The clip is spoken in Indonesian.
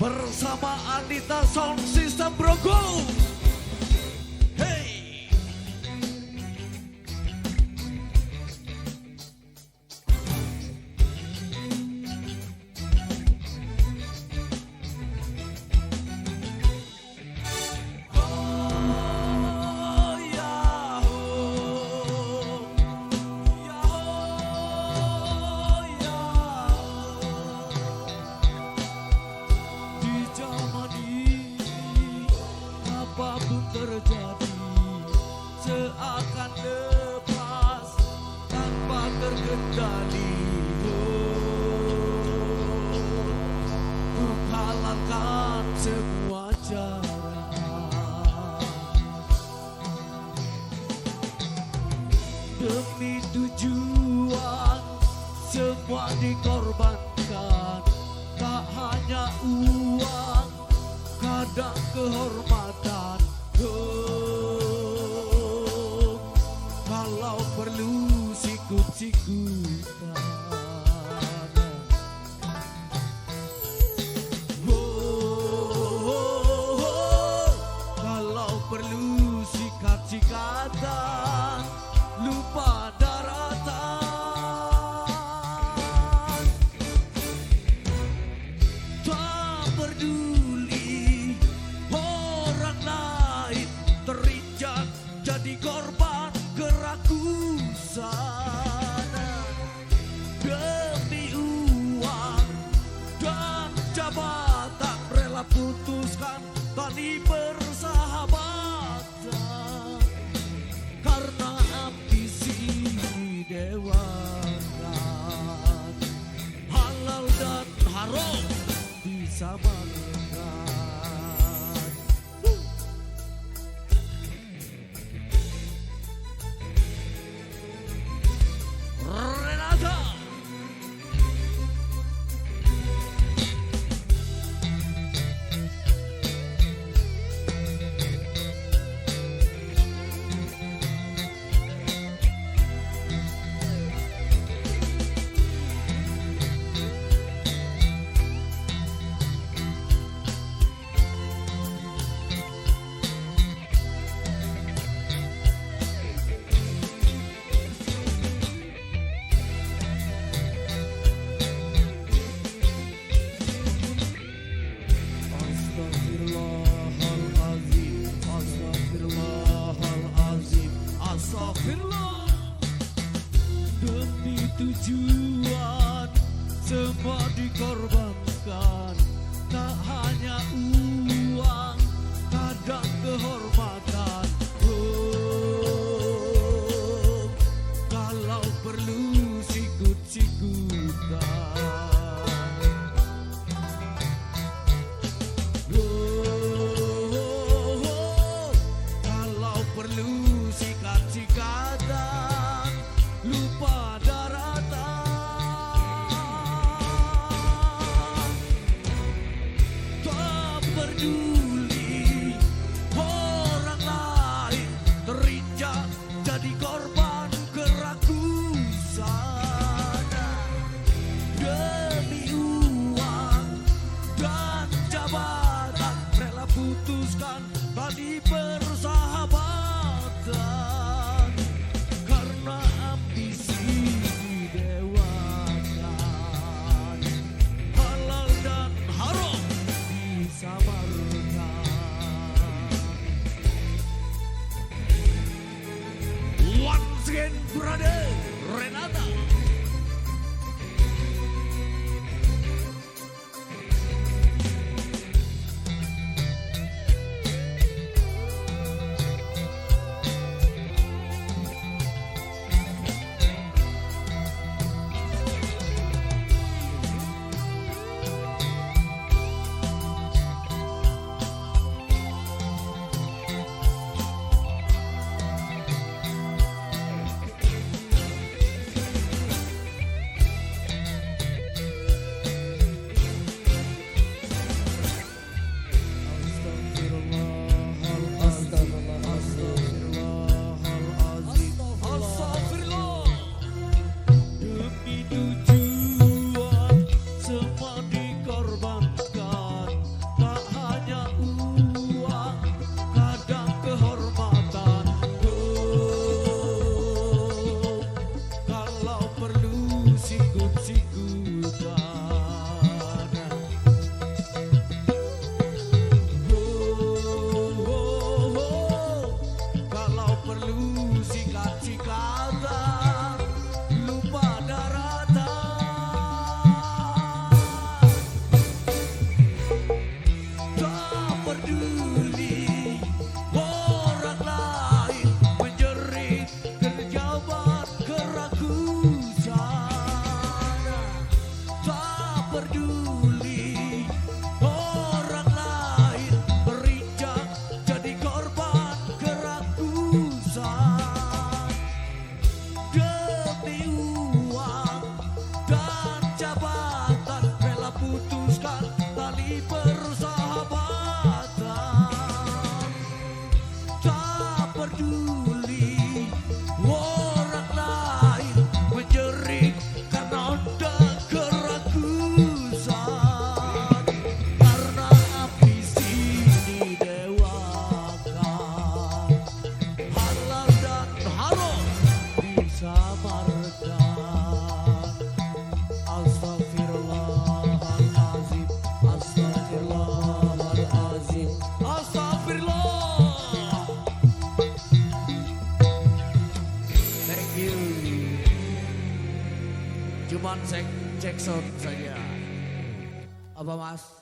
bersama Anita Sound System Brogo. Hey. Apapun terjadi seakan lepas tanpa terkendali. Ku halalkan semua cara demi tujuan, semua dikorbankan. Tak hanya uang, kadang kehormatan. Kalau perlu sikut-sikutan. Kalau perlu sikat-sikatan, lupa daratan. Tak peduli orang lain terinjak jadi korban kerakusan. Demi uang dan jabatan rela putuskan tali persahabatan karena ambisi dewakan. Halal dan haram disamakan. Astagfirullah. Demi tujuan semua dikorbankan. Tak hanya uang, kadang kehormatan. Kalau perlu sikut-sikutan. Kalau perlu sikat-sikatan, lupa daratan. Tak peduli orang lain terinjak jadi korban kerakusan. Demi uang dan jabatan rela putuskan tali persahabatan karena ambisi dewakan. Halal dan haram disamarkan. Once again, brother Renata. perlu sikat-sikatan, lupa daratan. Tak peduli orang lain menjerit terjawab keragusan. Tak peduli orang lain berinjak jadi korban keragusan. Demi uang dan jabatan rela putuskan tali persahabatan. Tak peduli orang lain menjerit karena ada keragusan. Karena api sini dewakan, halal dan haram disamarkan. Astagfirullahaladzim, astagfirullahaladzim, astagfirullah. Thank you. Cuman cek sound saja. Apa mas?